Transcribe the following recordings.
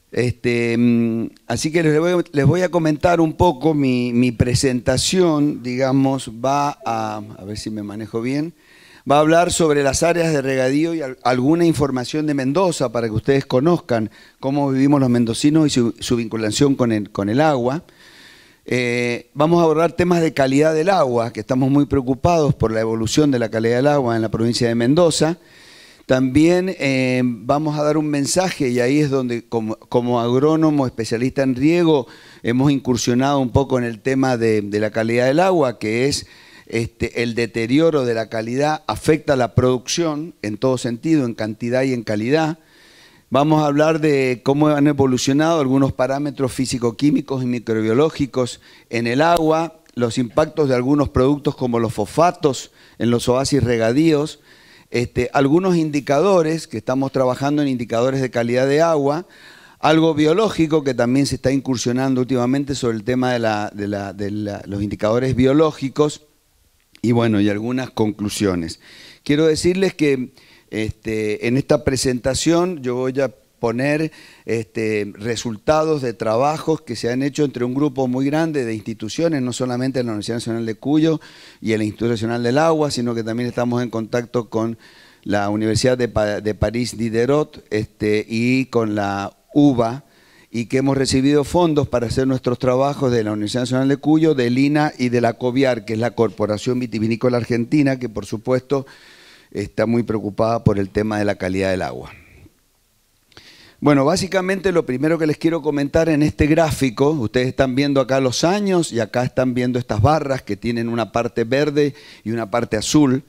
Así que les voy a comentar un poco mi presentación, digamos, a ver si me manejo bien, va a hablar sobre las áreas de regadío y alguna información de Mendoza para que ustedes conozcan cómo vivimos los mendocinos y su vinculación con el agua. Vamos a abordar temas de calidad del agua, que estamos muy preocupados por la evolución de la calidad del agua en la provincia de Mendoza. También vamos a dar un mensaje, y ahí es donde como agrónomo especialista en riego hemos incursionado un poco en el tema de la calidad del agua, que es el deterioro de la calidad afecta a la producción en todo sentido, en cantidad y en calidad. Vamos a hablar de cómo han evolucionado algunos parámetros físico-químicos y microbiológicos en el agua, los impactos de algunos productos como los fosfatos en los oasis regadíos, algunos indicadores, que estamos trabajando en indicadores de calidad de agua, algo biológico que también se está incursionando últimamente sobre el tema de los indicadores biológicos y bueno, y algunas conclusiones. Quiero decirles que en esta presentación yo voy a poner resultados de trabajos que se han hecho entre un grupo muy grande de instituciones, no solamente la Universidad Nacional de Cuyo y el Instituto Nacional del Agua, sino que también estamos en contacto con la Universidad de París Diderot y con la UBA, y que hemos recibido fondos para hacer nuestros trabajos de la Universidad Nacional de Cuyo, del INA y de la COVIAR, que es la Corporación Vitivinícola Argentina, que por supuesto está muy preocupada por el tema de la calidad del agua. Bueno, básicamente lo primero que les quiero comentar en este gráfico, ustedes están viendo acá los años y acá están viendo estas barras que tienen una parte verde y una parte azul.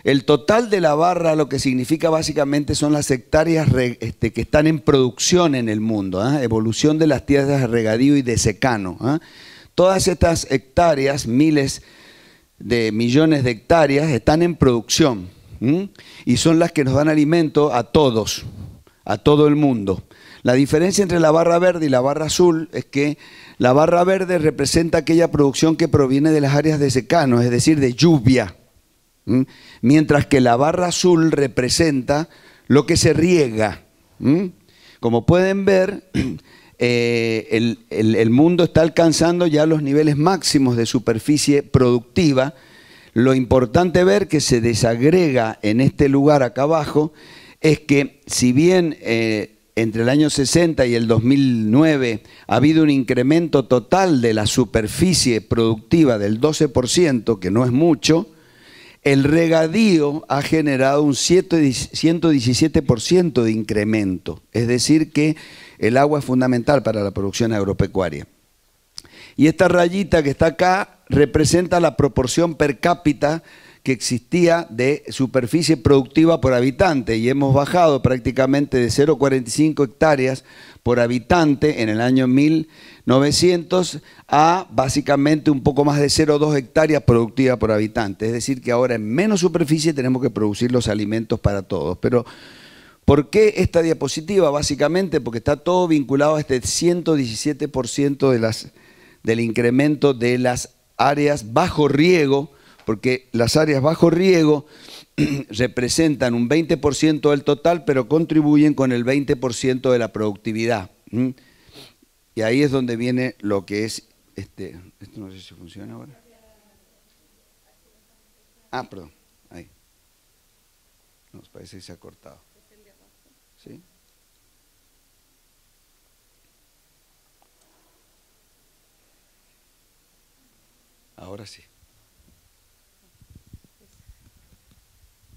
El total de la barra lo que significa básicamente son las hectáreas que están en producción en el mundo, evolución de las tierras de regadío y de secano. Todas estas hectáreas, miles de millones de hectáreas, están en producción y son las que nos dan alimento a todos, a todo el mundo. La diferencia entre la barra verde y la barra azul es que la barra verde representa aquella producción que proviene de las áreas de secano, es decir, de lluvia, mientras que la barra azul representa lo que se riega. Como pueden ver, el mundo está alcanzando ya los niveles máximos de superficie productiva. Lo importante ver que se desagrega en este lugar acá abajo es que si bien entre el año 60 y el 2009 ha habido un incremento total de la superficie productiva del 12%, que no es mucho, el regadío ha generado un 117% de incremento. Es decir que el agua es fundamental para la producción agropecuaria. Y esta rayita que está acá representa la proporción per cápita que existía de superficie productiva por habitante, y hemos bajado prácticamente de 0,45 hectáreas por habitante en el año 1900 a básicamente un poco más de 0,2 hectáreas productivas por habitante. Es decir que ahora en menos superficie tenemos que producir los alimentos para todos. Pero ¿por qué esta diapositiva? Básicamente porque está todo vinculado a este 117% del incremento de las áreas bajo riego, porque las áreas bajo riego representan un 20% del total, pero contribuyen con el 20% de la productividad. Y ahí es donde viene lo que es, esto no sé si funciona ahora. Ah, perdón, ahí. Nos parece que se ha cortado. ¿Sí? Ahora sí.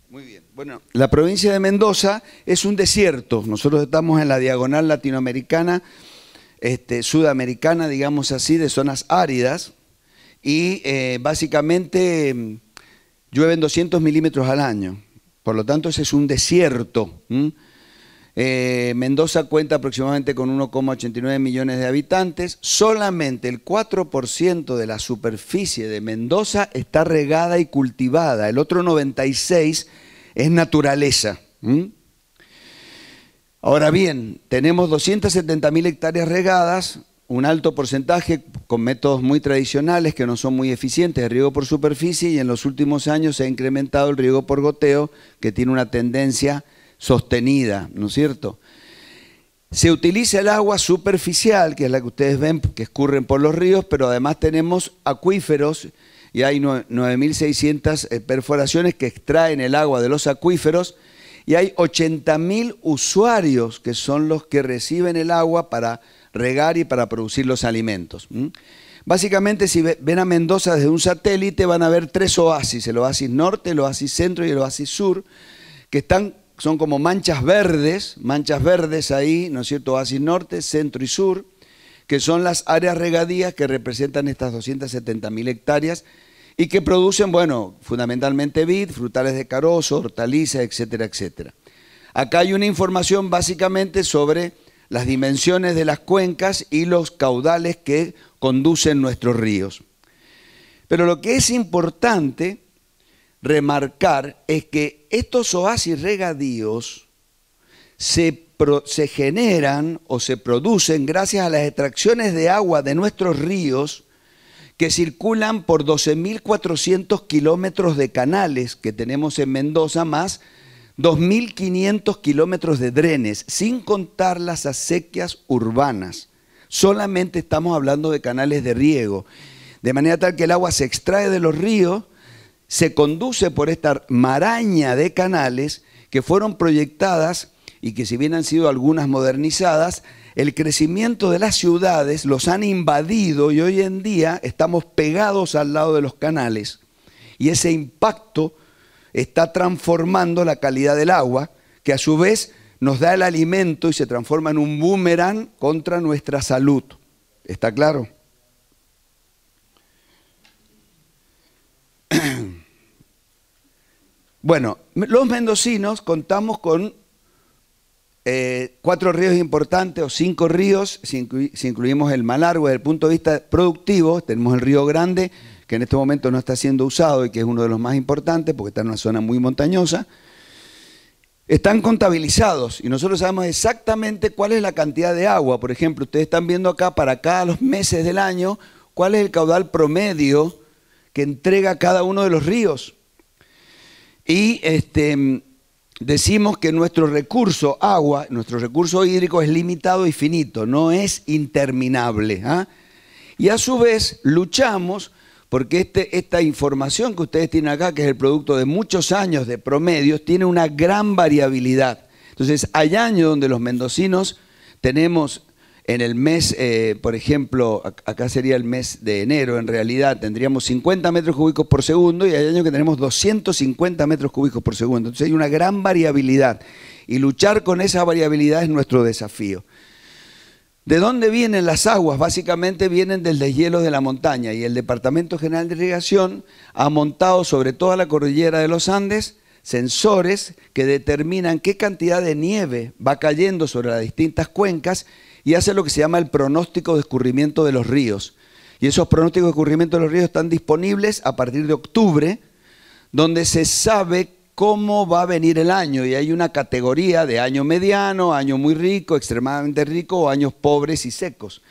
Muy bien. Bueno, la provincia de Mendoza es un desierto. Nosotros estamos en la diagonal latinoamericana, sudamericana, digamos así, de zonas áridas, y básicamente llueven 200 milímetros al año. Por lo tanto, ese es un desierto. Mendoza cuenta aproximadamente con 1,89 millones de habitantes. Solamente el 4% de la superficie de Mendoza está regada y cultivada. El otro 96% es naturaleza. Ahora bien, tenemos 270.000 hectáreas regadas, un alto porcentaje con métodos muy tradicionales que no son muy eficientes de riego por superficie, y en los últimos años se ha incrementado el riego por goteo, que tiene una tendencia sostenida, ¿no es cierto? Se utiliza el agua superficial, que es la que ustedes ven que escurren por los ríos, pero además tenemos acuíferos y hay 9.600 perforaciones que extraen el agua de los acuíferos y hay 80.000 usuarios que son los que reciben el agua para regar y para producir los alimentos. Básicamente, si ven a Mendoza desde un satélite, van a ver 3 oasis, el oasis norte, el oasis centro y el oasis sur, que son como manchas verdes ahí, ¿no es cierto?, oasis norte, centro y sur, que son las áreas regadías que representan estas 270.000 hectáreas y que producen, bueno, fundamentalmente vid, frutales de carozo, hortalizas, etcétera, etcétera. Acá hay una información básicamente sobre las dimensiones de las cuencas y los caudales que conducen nuestros ríos. Pero lo que es importante remarcar es que estos oasis regadíos se generan o se producen gracias a las extracciones de agua de nuestros ríos que circulan por 12.400 kilómetros de canales que tenemos en Mendoza, más 2.500 kilómetros de drenes, sin contar las acequias urbanas. Solamente estamos hablando de canales de riego, de manera tal que el agua se extrae de los ríos, se conduce por esta maraña de canales que fueron proyectadas y que si bien han sido algunas modernizadas, el crecimiento de las ciudades los han invadido y hoy en día estamos pegados al lado de los canales y ese impacto está transformando la calidad del agua, que a su vez nos da el alimento y se transforma en un boomerang contra nuestra salud. ¿Está claro? Bueno, los mendocinos contamos con 4 ríos importantes o 5 ríos, si incluimos el Malargüe desde el punto de vista productivo. Tenemos el Río Grande, que en este momento no está siendo usado y que es uno de los más importantes porque está en una zona muy montañosa. Están contabilizados y nosotros sabemos exactamente cuál es la cantidad de agua. Por ejemplo, ustedes están viendo acá para cada los meses del año cuál es el caudal promedio que entrega cada uno de los ríos. Y decimos que nuestro recurso agua, nuestro recurso hídrico es limitado y finito, no es interminable. Y a su vez luchamos porque esta información que ustedes tienen acá, que es el producto de muchos años de promedios, tiene una gran variabilidad. Entonces hay años donde los mendocinos tenemos en el mes, por ejemplo, acá sería el mes de enero, en realidad tendríamos 50 metros cúbicos por segundo y hay años que tenemos 250 metros cúbicos por segundo. Entonces hay una gran variabilidad y luchar con esa variabilidad es nuestro desafío. ¿De dónde vienen las aguas? Básicamente vienen del deshielo de la montaña y el Departamento General de Irrigación ha montado sobre toda la cordillera de los Andes sensores que determinan qué cantidad de nieve va cayendo sobre las distintas cuencas y hace lo que se llama el pronóstico de escurrimiento de los ríos. Y esos pronósticos de escurrimiento de los ríos están disponibles a partir de octubre, donde se sabe cómo va a venir el año. Y hay una categoría de año mediano, año muy rico, extremadamente rico o años pobres y secos.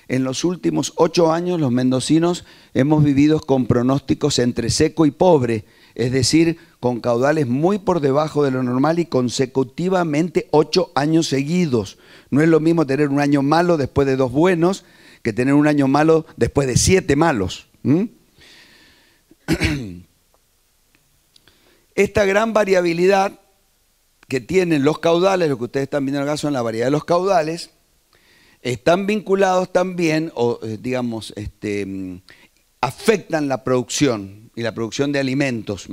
En los últimos 8 años los mendocinos hemos vivido con pronósticos entre seco y pobre, es decir, con caudales muy por debajo de lo normal y consecutivamente 8 años seguidos. No es lo mismo tener un año malo después de 2 buenos que tener un año malo después de 7 malos. Esta gran variabilidad que tienen los caudales, lo que ustedes están viendo acá son la variedad de los caudales, están vinculados también, o digamos, afectan la producción y la producción de alimentos.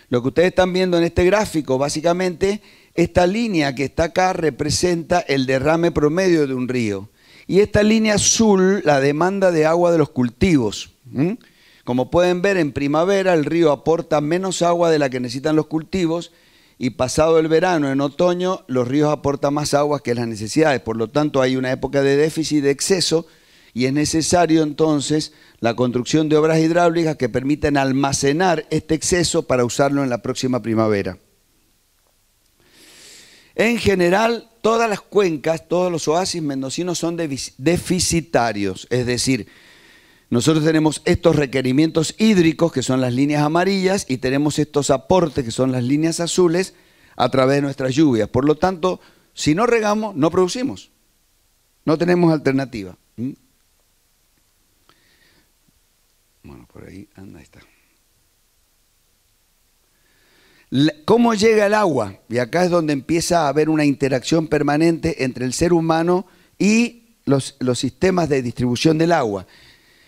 Lo que ustedes están viendo en este gráfico, básicamente, esta línea que está acá representa el derrame promedio de un río. Y esta línea azul, la demanda de agua de los cultivos. Como pueden ver, en primavera el río aporta menos agua de la que necesitan los cultivos y pasado el verano, en otoño, los ríos aportan más agua que las necesidades. Por lo tanto, hay una época de déficit, de exceso, y es necesario entonces la construcción de obras hidráulicas que permitan almacenar este exceso para usarlo en la próxima primavera. En general, todas las cuencas, todos los oasis mendocinos son deficitarios, es decir, nosotros tenemos estos requerimientos hídricos, que son las líneas amarillas, y tenemos estos aportes, que son las líneas azules, a través de nuestras lluvias. Por lo tanto, Si no regamos, no producimos. No tenemos alternativa. Bueno, por ahí anda, ahí está. ¿Cómo llega el agua? Y acá es donde empieza a haber una interacción permanente entre el ser humano y los sistemas de distribución del agua.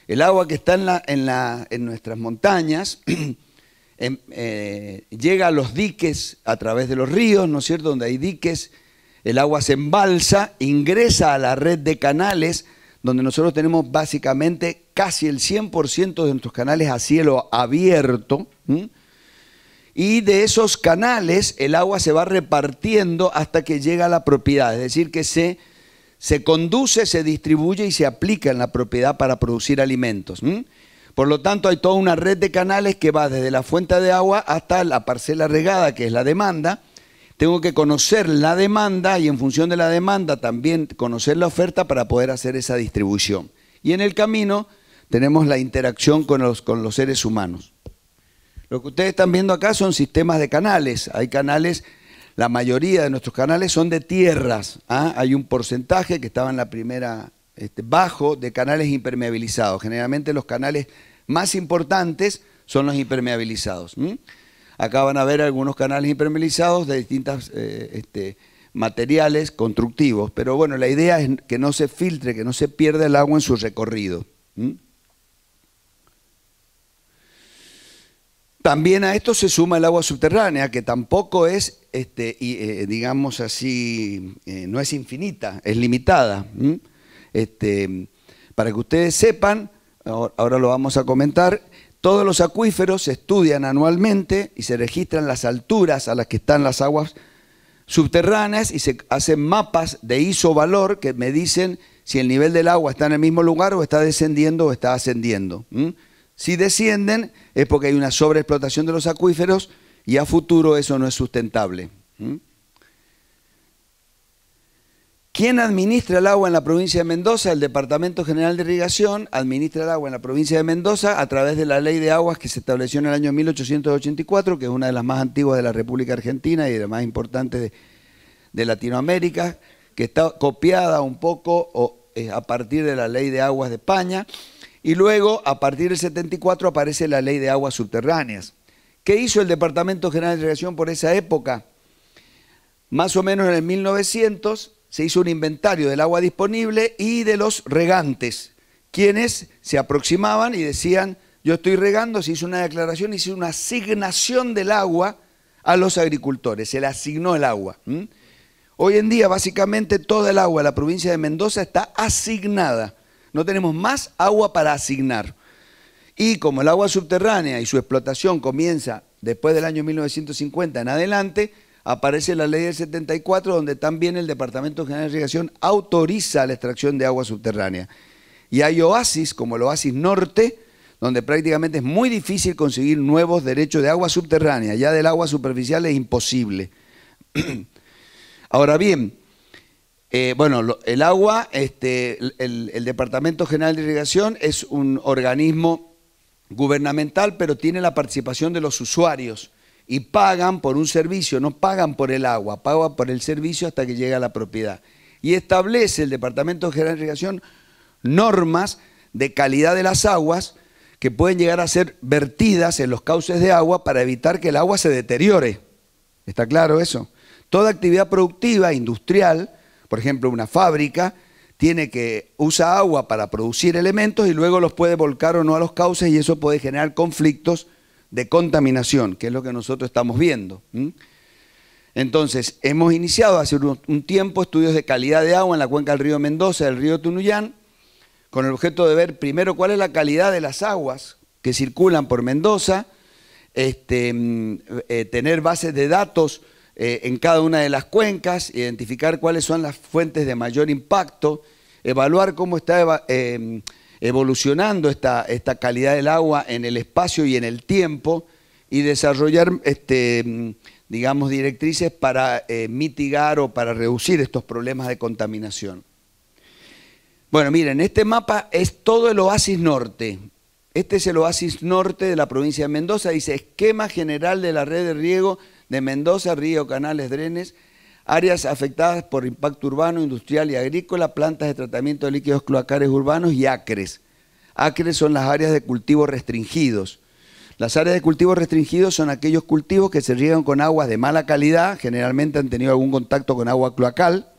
El agua que está en nuestras montañas llega a los diques a través de los ríos, ¿no es cierto? Donde hay diques, el agua se embalsa, ingresa a la red de canales, donde nosotros tenemos básicamente casi el 100% de nuestros canales a cielo abierto. Y de esos canales el agua se va repartiendo hasta que llega a la propiedad, es decir, que se conduce, se distribuye y se aplica en la propiedad para producir alimentos. Por lo tanto, hay toda una red de canales que va desde la fuente de agua hasta la parcela regada, que es la demanda. Tengo que conocer la demanda y en función de la demanda también conocer la oferta para poder hacer esa distribución. Y en el camino tenemos la interacción con los seres humanos. Lo que ustedes están viendo acá son sistemas de canales. Hay canales, la mayoría de nuestros canales son de tierras. Hay un porcentaje que estaba en la primera, bajo, de canales impermeabilizados. Generalmente los canales más importantes son los impermeabilizados. Acá van a ver algunos canales impermeabilizados de distintos materiales constructivos. Pero bueno, la idea es que no se filtre, que no se pierda el agua en su recorrido. También a esto se suma el agua subterránea, que tampoco es, digamos así, no es infinita, es limitada. Para que ustedes sepan, ahora lo vamos a comentar, todos los acuíferos se estudian anualmente y se registran las alturas a las que están las aguas subterráneas y se hacen mapas de isovalor que me dicen si el nivel del agua está en el mismo lugar o está descendiendo o está ascendiendo. Si descienden es porque hay una sobreexplotación de los acuíferos y a futuro eso no es sustentable. ¿Quién administra el agua en la provincia de Mendoza? El Departamento General de Irrigación administra el agua en la provincia de Mendoza a través de la Ley de Aguas que se estableció en el año 1884, que es una de las más antiguas de la República Argentina y de las más importantes de Latinoamérica, que está copiada un poco a partir de la Ley de Aguas de España. Y luego, a partir del 74, aparece la Ley de Aguas Subterráneas. ¿Qué hizo el Departamento General de Irrigación por esa época? Más o menos en el 1900 se hizo un inventario del agua disponible y de los regantes, quienes se aproximaban y decían, yo estoy regando, se hizo una declaración, hizo una asignación del agua a los agricultores, se le asignó el agua. Hoy en día, básicamente, toda el agua de la provincia de Mendoza está asignada. No tenemos más agua para asignar. Y como el agua subterránea y su explotación comienza después del año 1950 en adelante, aparece la ley del 74 donde también el Departamento General de Irrigación autoriza la extracción de agua subterránea. Y hay oasis, como el oasis norte, donde prácticamente es muy difícil conseguir nuevos derechos de agua subterránea. Ya del agua superficial es imposible. Ahora bien, bueno, el agua, el Departamento General de Irrigación es un organismo gubernamental, pero tiene la participación de los usuarios y pagan por un servicio, no pagan por el agua, pagan por el servicio hasta que llega a la propiedad. Y establece el Departamento General de Irrigación normas de calidad de las aguas que pueden llegar a ser vertidas en los cauces de agua para evitar que el agua se deteriore. ¿Está claro eso? Toda actividad productiva, industrial, por ejemplo, una fábrica usa agua para producir elementos y luego los puede volcar o no a los cauces y eso puede generar conflictos de contaminación, que es lo que nosotros estamos viendo. Entonces, hemos iniciado hace un tiempo estudios de calidad de agua en la cuenca del río Mendoza, del río Tunuyán, con el objeto de ver primero cuál es la calidad de las aguas que circulan por Mendoza, tener bases de datos en cada una de las cuencas, identificar cuáles son las fuentes de mayor impacto, evaluar cómo está evolucionando esta calidad del agua en el espacio y en el tiempo y desarrollar, digamos, directrices para mitigar o para reducir estos problemas de contaminación. Bueno, miren, este mapa es todo el oasis norte. Este es el oasis norte de la provincia de Mendoza, dice esquema general de la red de riego de Mendoza, río, canales, drenes, áreas afectadas por impacto urbano, industrial y agrícola, plantas de tratamiento de líquidos cloacales urbanos y acres. Acres son las áreas de cultivo restringidos. Las áreas de cultivo restringidos son aquellos cultivos que se riegan con aguas de mala calidad, generalmente han tenido algún contacto con agua cloacal,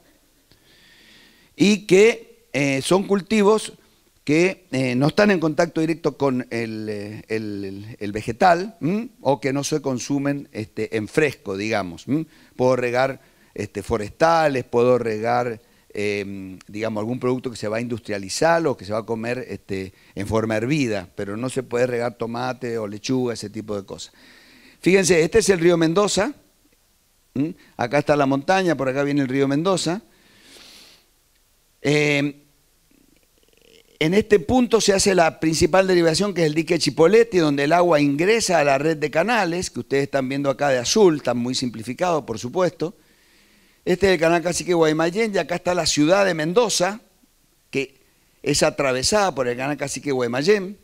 y que son cultivos que no están en contacto directo con el vegetal, o que no se consumen en fresco, digamos. Puedo regar forestales, puedo regar digamos, algún producto que se va a industrializar o que se va a comer en forma hervida, pero no se puede regar tomate o lechuga, ese tipo de cosas. Fíjense, este es el río Mendoza, acá está la montaña, por acá viene el río Mendoza. En este punto se hace la principal derivación, que es el dique Chipoleti, donde el agua ingresa a la red de canales, que ustedes están viendo acá de azul, está muy simplificado, por supuesto. Este es el canal Cacique Guaymallén, y acá está la ciudad de Mendoza, que es atravesada por el canal Cacique Guaymallén.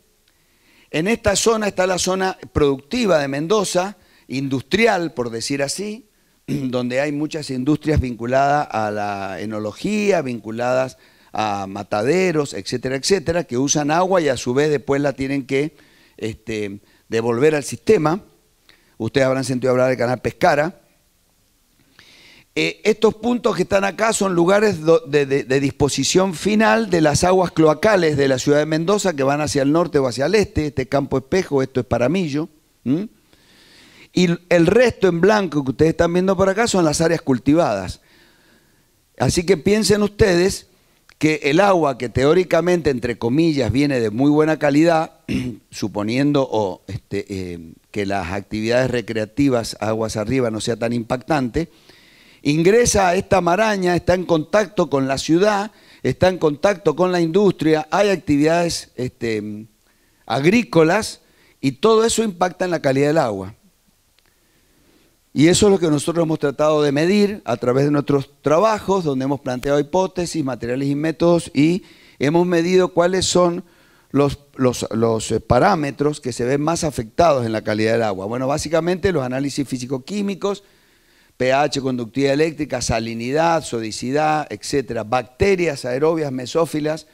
En esta zona está la zona productiva de Mendoza, industrial, por decir así, donde hay muchas industrias vinculadas a la enología, vinculadas a mataderos, etcétera, etcétera, que usan agua y a su vez después la tienen que devolver al sistema. Ustedes habrán sentido hablar del canal Pescara. Estos puntos que están acá son lugares de disposición final de las aguas cloacales de la ciudad de Mendoza, que van hacia el norte o hacia el este. Este es Campo Espejo, esto es Paramillo. Y el resto en blanco que ustedes están viendo por acá son las áreas cultivadas. Así que piensen ustedes que el agua, que teóricamente, entre comillas, viene de muy buena calidad, suponiendo que las actividades recreativas aguas arriba no sea tan impactante, ingresa a esta maraña, está en contacto con la ciudad, está en contacto con la industria, hay actividades agrícolas, y todo eso impacta en la calidad del agua. Y eso es lo que nosotros hemos tratado de medir a través de nuestros trabajos, donde hemos planteado hipótesis, materiales y métodos, y hemos medido cuáles son los parámetros que se ven más afectados en la calidad del agua. Bueno, básicamente los análisis físico-químicos, pH, conductividad eléctrica, salinidad, sodicidad, etcétera, bacterias aerobias, mesófilas,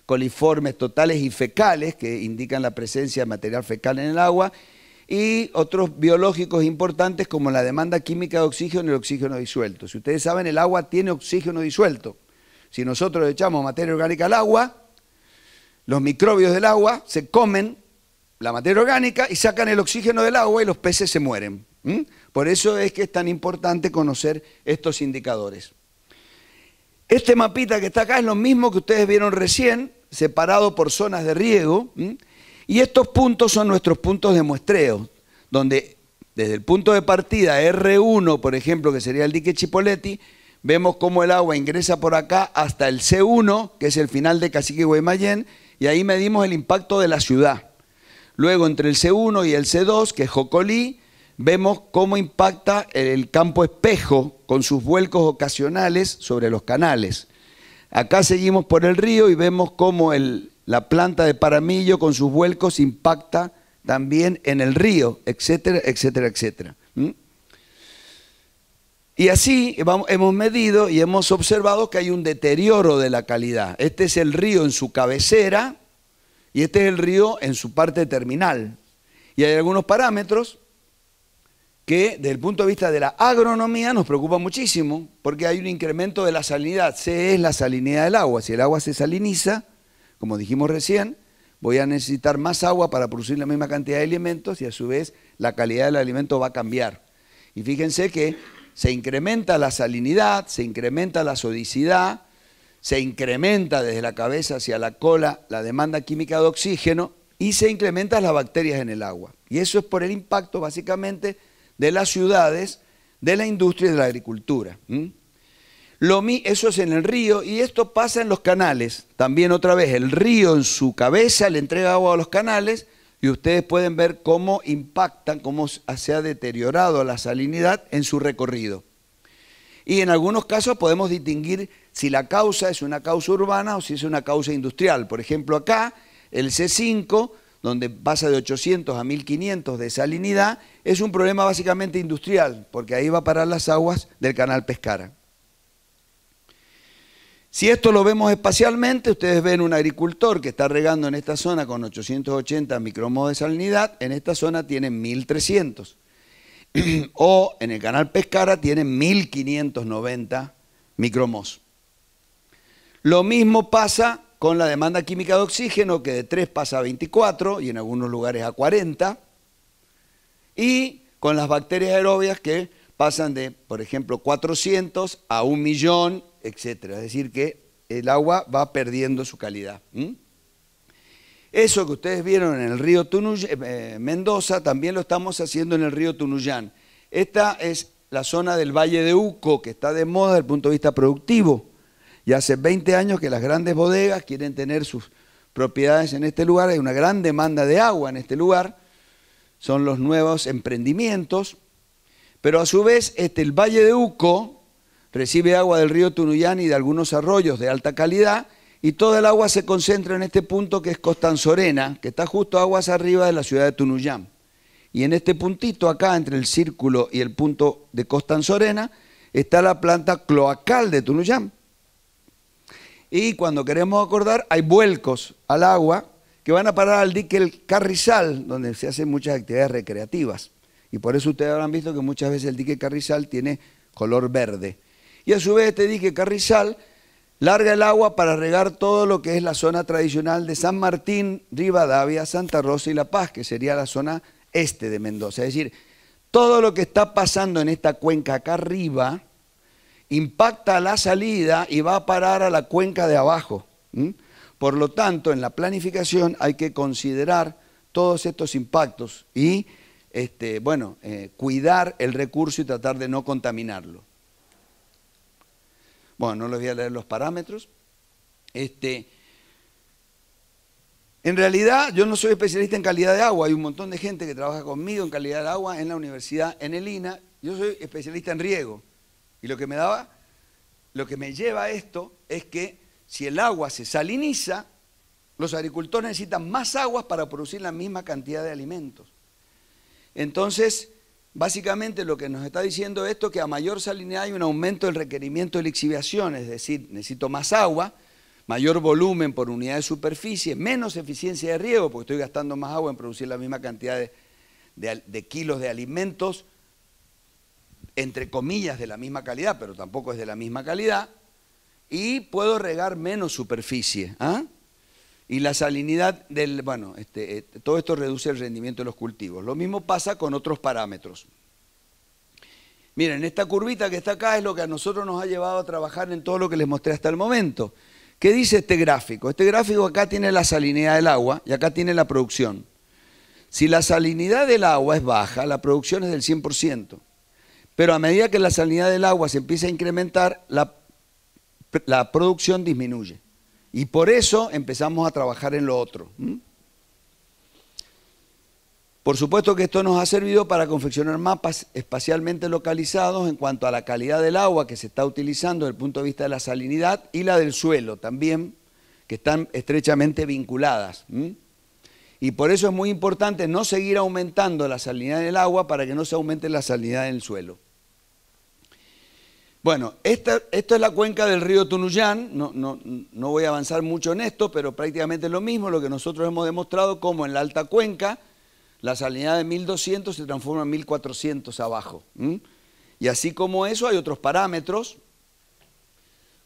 coliformes totales y fecales, que indican la presencia de material fecal en el agua, y otros biológicos importantes como la demanda química de oxígeno y el oxígeno disuelto. Si ustedes saben, el agua tiene oxígeno disuelto. Si nosotros echamos materia orgánica al agua, los microbios del agua se comen la materia orgánica y sacan el oxígeno del agua y los peces se mueren. Por eso es que es tan importante conocer estos indicadores. Este mapita que está acá es lo mismo que ustedes vieron recién, separado por zonas de riego, y estos puntos son nuestros puntos de muestreo, donde desde el punto de partida R1, por ejemplo, que sería el dique Chipoleti, vemos cómo el agua ingresa por acá hasta el C1, que es el final de Cacique Guaymallén, y ahí medimos el impacto de la ciudad. Luego, entre el C1 y el C2, que es Jocolí, vemos cómo impacta el Campo Espejo con sus vuelcos ocasionales sobre los canales. Acá seguimos por el río y vemos cómo la planta de Paramillo con sus vuelcos impacta también en el río, etcétera, etcétera, etcétera. Y así hemos medido y hemos observado que hay un deterioro de la calidad. Este es el río en su cabecera y este es el río en su parte terminal. Y hay algunos parámetros que desde el punto de vista de la agronomía nos preocupa muchísimo, porque hay un incremento de la salinidad. C es la salinidad del agua. Si el agua se saliniza, como dijimos recién, voy a necesitar más agua para producir la misma cantidad de alimentos y a su vez la calidad del alimento va a cambiar. Y fíjense que se incrementa la salinidad, se incrementa la sodicidad, se incrementa desde la cabeza hacia la cola la demanda química de oxígeno y se incrementan las bacterias en el agua. Y eso es por el impacto básicamente de las ciudades, de la industria y de la agricultura. Eso es en el río y esto pasa en los canales. También otra vez, el río en su cabeza le entrega agua a los canales y ustedes pueden ver cómo impactan, cómo se ha deteriorado la salinidad en su recorrido. Y en algunos casos podemos distinguir si la causa es una causa urbana o si es una causa industrial. Por ejemplo, acá, el C5, donde pasa de 800 a 1500 de salinidad, es un problema básicamente industrial, porque ahí va a parar las aguas del canal Pescara. Si esto lo vemos espacialmente, ustedes ven un agricultor que está regando en esta zona con 880 micromoles de salinidad, en esta zona tienen 1300. O en el canal Pescara tienen 1590 micromos. Lo mismo pasa con la demanda química de oxígeno, que de 3 pasa a 24 y en algunos lugares a 40. Y con las bacterias aerobias, que pasan de, por ejemplo, 400 a 1.000.000, etc. Es decir, que el agua va perdiendo su calidad. Eso que ustedes vieron en el río Mendoza, también lo estamos haciendo en el río Tunuyán. Esta es la zona del Valle de Uco, que está de moda desde el punto de vista productivo. Y hace 20 años que las grandes bodegas quieren tener sus propiedades en este lugar. Hay una gran demanda de agua en este lugar. Son los nuevos emprendimientos. Pero a su vez, el Valle de Uco recibe agua del río Tunuyán y de algunos arroyos de alta calidad, y toda el agua se concentra en este punto que es Costanzorena, que está justo aguas arriba de la ciudad de Tunuyán. Y en este puntito acá, entre el círculo y el punto de Costanzorena, está la planta cloacal de Tunuyán. Y cuando queremos acordar, hay vuelcos al agua que van a parar al dique El Carrizal, donde se hacen muchas actividades recreativas. Y por eso ustedes habrán visto que muchas veces el dique Carrizal tiene color verde. Y a su vez este dique Carrizal larga el agua para regar todo lo que es la zona tradicional de San Martín, Rivadavia, Santa Rosa y La Paz, que sería la zona este de Mendoza. Es decir, todo lo que está pasando en esta cuenca acá arriba impacta a la salida y va a parar a la cuenca de abajo. Por lo tanto, en la planificación hay que considerar todos estos impactos y cuidar el recurso y tratar de no contaminarlo. Bueno, no les voy a leer los parámetros. En realidad, yo no soy especialista en calidad de agua. Hay un montón de gente que trabaja conmigo en calidad de agua en la universidad, en el INA. Yo soy especialista en riego. Y lo que me lleva a esto es que si el agua se saliniza, los agricultores necesitan más aguas para producir la misma cantidad de alimentos. Entonces, básicamente lo que nos está diciendo esto es que a mayor salinidad hay un aumento del requerimiento de lixiviación, es decir, necesito más agua, mayor volumen por unidad de superficie, menos eficiencia de riego, porque estoy gastando más agua en producir la misma cantidad de kilos de alimentos, entre comillas de la misma calidad, pero tampoco es de la misma calidad, y puedo regar menos superficie. Y la salinidad todo esto reduce el rendimiento de los cultivos. Lo mismo pasa con otros parámetros. Miren, esta curvita que está acá es lo que a nosotros nos ha llevado a trabajar en todo lo que les mostré hasta el momento. ¿Qué dice este gráfico? Este gráfico acá tiene la salinidad del agua y acá tiene la producción. Si la salinidad del agua es baja, la producción es del 100%. Pero a medida que la salinidad del agua se empieza a incrementar, la producción disminuye. Y por eso empezamos a trabajar en lo otro. Por supuesto que esto nos ha servido para confeccionar mapas espacialmente localizados en cuanto a la calidad del agua que se está utilizando desde el punto de vista de la salinidad y la del suelo también, que están estrechamente vinculadas. Y por eso es muy importante no seguir aumentando la salinidad del agua para que no se aumente la salinidad del suelo. Bueno, esta es la cuenca del río Tunuyán. No voy a avanzar mucho en esto, pero prácticamente es lo mismo, lo que nosotros hemos demostrado, como en la alta cuenca la salinidad de 1200 se transforma en 1400 abajo. Y así como eso hay otros parámetros,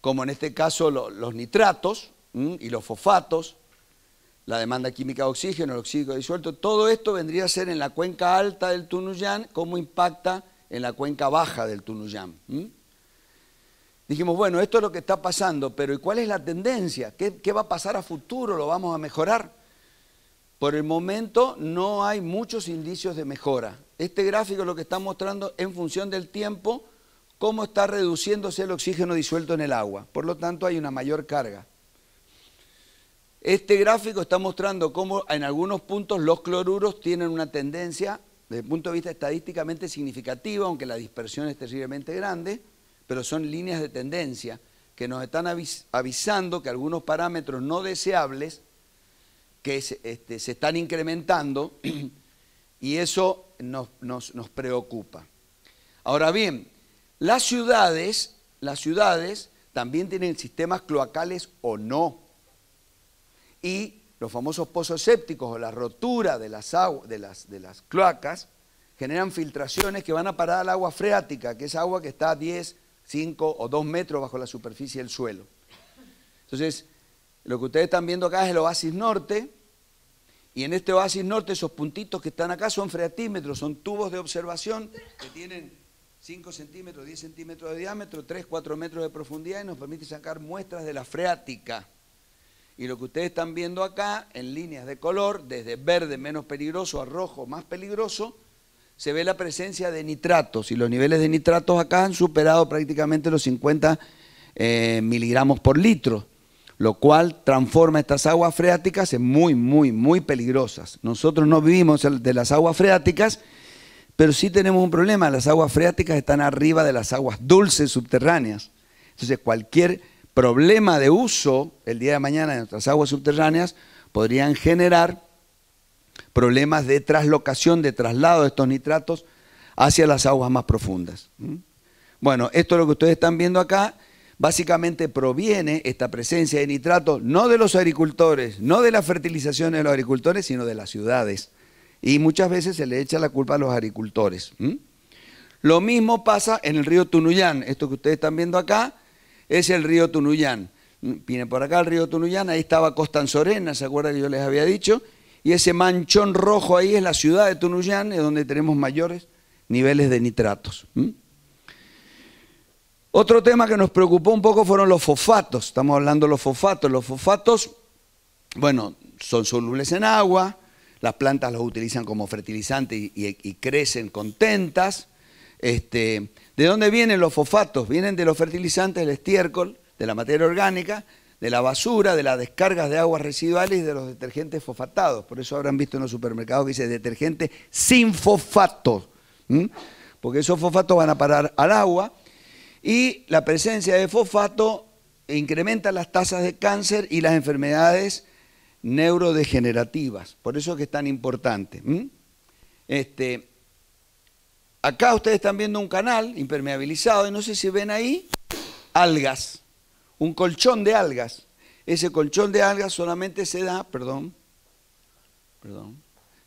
como en este caso los nitratos y los fosfatos, la demanda química de oxígeno, el oxígeno disuelto. Todo esto vendría a ser en la cuenca alta del Tunuyán, cómo impacta en la cuenca baja del Tunuyán. Dijimos, bueno, esto es lo que está pasando, pero ¿y cuál es la tendencia? ¿Qué va a pasar a futuro? ¿Lo vamos a mejorar? Por el momento no hay muchos indicios de mejora. Este gráfico es lo que está mostrando en función del tiempo cómo está reduciéndose el oxígeno disuelto en el agua. Por lo tanto hay una mayor carga. Este gráfico está mostrando cómo en algunos puntos los cloruros tienen una tendencia desde el punto de vista estadísticamente significativa, aunque la dispersión es terriblemente grande, pero son líneas de tendencia que nos están avisando que algunos parámetros no deseables que se están incrementando y eso nos preocupa. Ahora bien, las ciudades también tienen sistemas cloacales o no. Y los famosos pozos sépticos o la rotura de las cloacas generan filtraciones que van a parar al agua freática, que es agua que está a 10, 5 o 2 metros bajo la superficie del suelo. Entonces, lo que ustedes están viendo acá es el oasis norte, y en este oasis norte esos puntitos que están acá son freatímetros, son tubos de observación que tienen 5 centímetros, 10 centímetros de diámetro, 3, 4 metros de profundidad y nos permite sacar muestras de la freática. Y lo que ustedes están viendo acá, en líneas de color, desde verde menos peligroso a rojo más peligroso, se ve la presencia de nitratos, y los niveles de nitratos acá han superado prácticamente los 50 miligramos por litro, lo cual transforma estas aguas freáticas en muy peligrosas. Nosotros no vivimos de las aguas freáticas, pero sí tenemos un problema: las aguas freáticas están arriba de las aguas dulces subterráneas. Entonces cualquier problema de uso el día de mañana de nuestras aguas subterráneas podrían generar problemas de traslocación, de traslado de estos nitratos hacia las aguas más profundas. Bueno, esto es lo que ustedes están viendo acá. Básicamente proviene esta presencia de nitratos no de los agricultores, no de la fertilización de los agricultores, sino de las ciudades. Y muchas veces se le echa la culpa a los agricultores. Lo mismo pasa en el río Tunuyán. Esto que ustedes están viendo acá es el río Tunuyán. Viene por acá el río Tunuyán, ahí estaba Costanzorena, ¿se acuerdan que yo les había dicho? Y ese manchón rojo ahí es la ciudad de Tunuyán, es donde tenemos mayores niveles de nitratos. Otro tema que nos preocupó un poco fueron los fosfatos. Estamos hablando de los fosfatos. Los fosfatos, bueno, son solubles en agua, las plantas los utilizan como fertilizante y crecen contentas. ¿De dónde vienen los fosfatos? Vienen de los fertilizantes, del estiércol, de la materia orgánica, de la basura, de las descargas de aguas residuales y de los detergentes fosfatados. Por eso habrán visto en los supermercados que dice detergente sin fosfato, porque esos fosfatos van a parar al agua, y la presencia de fosfato incrementa las tasas de cáncer y las enfermedades neurodegenerativas. Por eso es que es tan importante. Acá ustedes están viendo un canal impermeabilizado y no sé si ven ahí algas, un colchón de algas. Ese colchón de algas solamente se da,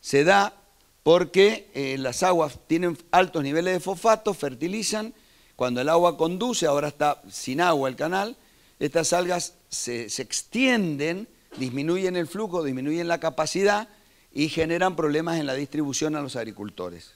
se da porque las aguas tienen altos niveles de fosfato, fertilizan. Cuando el agua conduce, ahora está sin agua el canal, estas algas se extienden, disminuyen el flujo, disminuyen la capacidad y generan problemas en la distribución a los agricultores.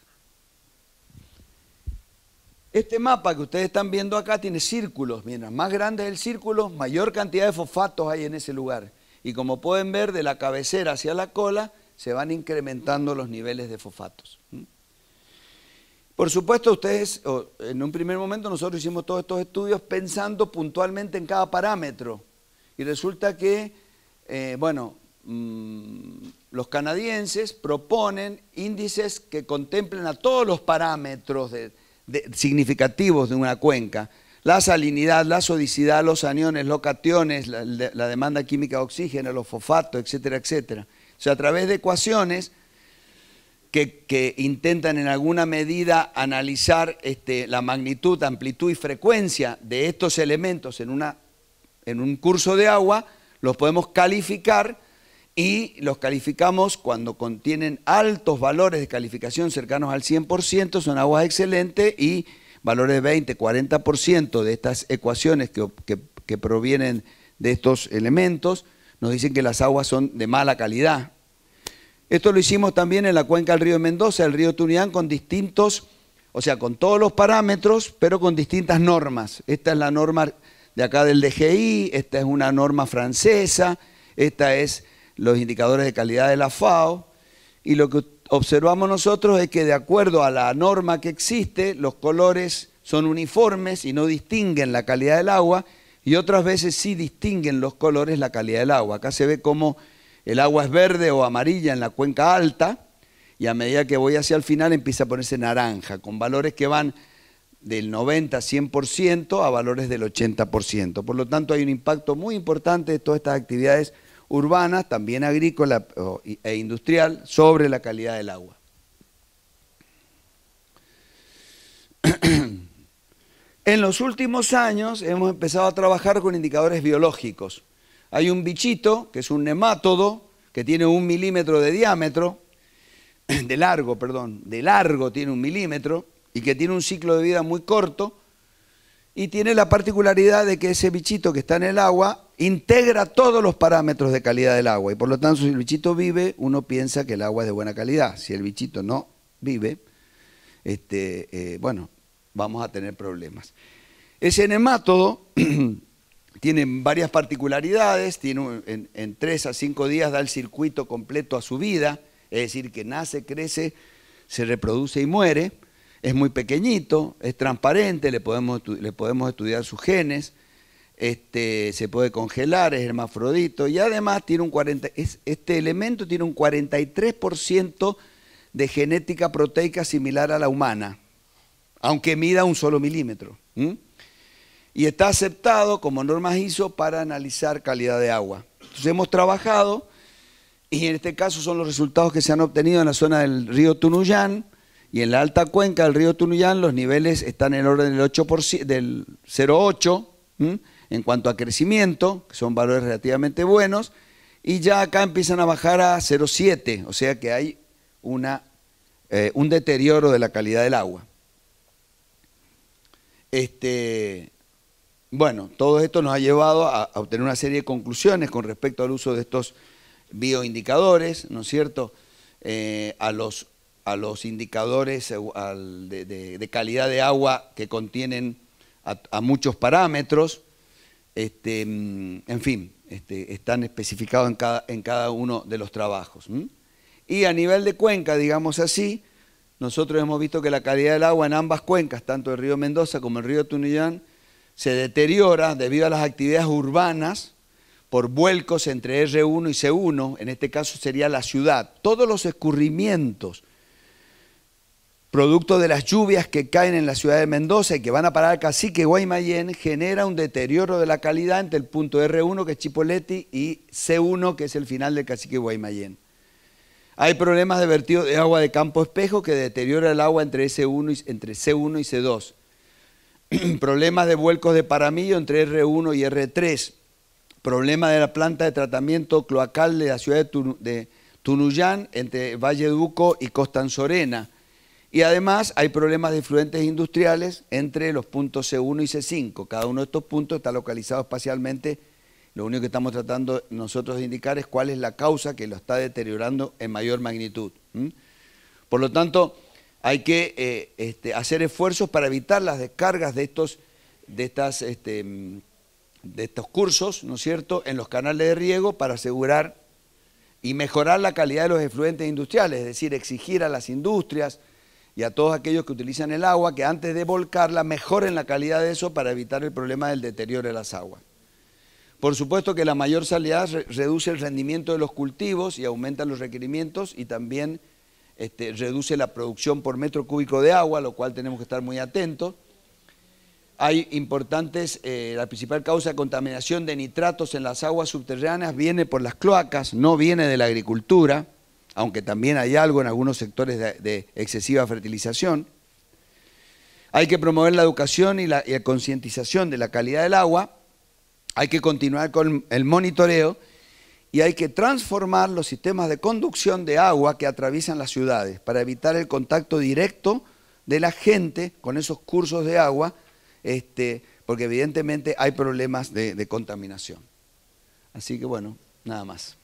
Este mapa que ustedes están viendo acá tiene círculos. Mientras más grande es el círculo, mayor cantidad de fosfatos hay en ese lugar. Y como pueden ver, de la cabecera hacia la cola se van incrementando los niveles de fosfatos. Por supuesto, ustedes, en un primer momento nosotros hicimos todos estos estudios pensando puntualmente en cada parámetro. Y resulta que, los canadienses proponen índices que contemplen a todos los parámetros significativos de una cuenca. La salinidad, la sodicidad, los aniones, los cationes, la demanda química de oxígeno, los fosfatos, etcétera, etcétera. O sea, a través de ecuaciones que intentan en alguna medida analizar la magnitud, amplitud y frecuencia de estos elementos en un curso de agua, los podemos calificar, y los calificamos cuando contienen altos valores de calificación cercanos al 100%, son aguas excelentes, y valores de 20, 40% de estas ecuaciones que provienen de estos elementos nos dicen que las aguas son de mala calidad. Esto lo hicimos también en la cuenca del río Mendoza, el río Tunuyán, con distintos, o sea, con todos los parámetros, pero con distintas normas. Esta es la norma de acá del DGI, esta es una norma francesa, esta es los indicadores de calidad de la FAO, y lo que observamos nosotros es que de acuerdo a la norma que existe, los colores son uniformes y no distinguen la calidad del agua, y otras veces sí distinguen los colores la calidad del agua. Acá se ve como el agua es verde o amarilla en la cuenca alta, y a medida que voy hacia el final empieza a ponerse naranja, con valores que van del 90-100% a valores del 80%. Por lo tanto, hay un impacto muy importante de todas estas actividades urbanas, también agrícola e industrial, sobre la calidad del En los últimos años hemos empezado a trabajar con indicadores biológicos. Hay un bichito, que es un nemátodo, que tiene 1 milímetro de diámetro, de largo tiene 1 milímetro, y que tiene un ciclo de vida muy corto, y tiene la particularidad de que ese bichito que está en el agua integra todos los parámetros de calidad del agua, y por lo tanto si el bichito vive, uno piensa que el agua es de buena calidad. Si el bichito no vive, bueno, vamos a tener problemas. Ese nemátodo tiene varias particularidades, tiene en 3 a 5 días da el circuito completo a su vida, es decir, que nace, crece, se reproduce y muere. Es muy pequeñito, es transparente, le podemos estudiar sus genes, se puede congelar, es hermafrodito y además tiene este elemento tiene un 43% de genética proteica similar a la humana, aunque mida 1 solo milímetro. Y está aceptado como normas ISO para analizar calidad de agua. Entonces hemos trabajado, y en este caso son los resultados que se han obtenido en la zona del río Tunuyán, y en la alta cuenca del río Tunuyán los niveles están en el orden del 8%, del 0,8 en cuanto a crecimiento, que son valores relativamente buenos, y ya acá empiezan a bajar a 0,7, o sea que hay un deterioro de la calidad del agua. Bueno, todo esto nos ha llevado a obtener una serie de conclusiones con respecto al uso de estos bioindicadores, ¿no es cierto?, a los indicadores de calidad de agua que contienen a muchos parámetros, en fin, están especificados en cada uno de los trabajos. Y a nivel de cuenca, digamos así, nosotros hemos visto que la calidad del agua en ambas cuencas, tanto el río Mendoza como el río Tunuyán, se deteriora debido a las actividades urbanas por vuelcos entre R1 y C1, en este caso sería la ciudad. Todos los escurrimientos producto de las lluvias que caen en la ciudad de Mendoza y que van a parar al cacique Guaymallén, genera un deterioro de la calidad entre el punto R1, que es Chipoleti, y C1, que es el final del cacique Guaymallén. Hay problemas de vertido de agua de Campo Espejo que deteriora el agua entre C1 y C2. Problemas de vuelcos de Paramillo entre R1 y R3. Problema de la planta de tratamiento cloacal de la ciudad de Tunuyán entre Valle Duco y Costanzorena. Y además hay problemas de efluentes industriales entre los puntos C1 y C5. Cada uno de estos puntos está localizado espacialmente. Lo único que estamos tratando nosotros de indicar es cuál es la causa que lo está deteriorando en mayor magnitud. Por lo tanto, hay que hacer esfuerzos para evitar las descargas de estos cursos, ¿no es cierto?, en los canales de riego para asegurar y mejorar la calidad de los efluentes industriales, es decir, exigir a las industrias y a todos aquellos que utilizan el agua que antes de volcarla mejoren la calidad de eso para evitar el problema del deterioro de las aguas. Por supuesto que la mayor salinidad reduce el rendimiento de los cultivos y aumenta los requerimientos y también reduce la producción por metro cúbico de agua, a lo cual tenemos que estar muy atentos. Hay importantes, la principal causa de contaminación de nitratos en las aguas subterráneas viene por las cloacas, no viene de la agricultura, aunque también hay algo en algunos sectores de excesiva fertilización. Hay que promover la educación y la concientización de la calidad del agua, hay que continuar con el monitoreo y hay que transformar los sistemas de conducción de agua que atraviesan las ciudades para evitar el contacto directo de la gente con esos cursos de agua, porque evidentemente hay problemas de contaminación. Así que bueno, nada más.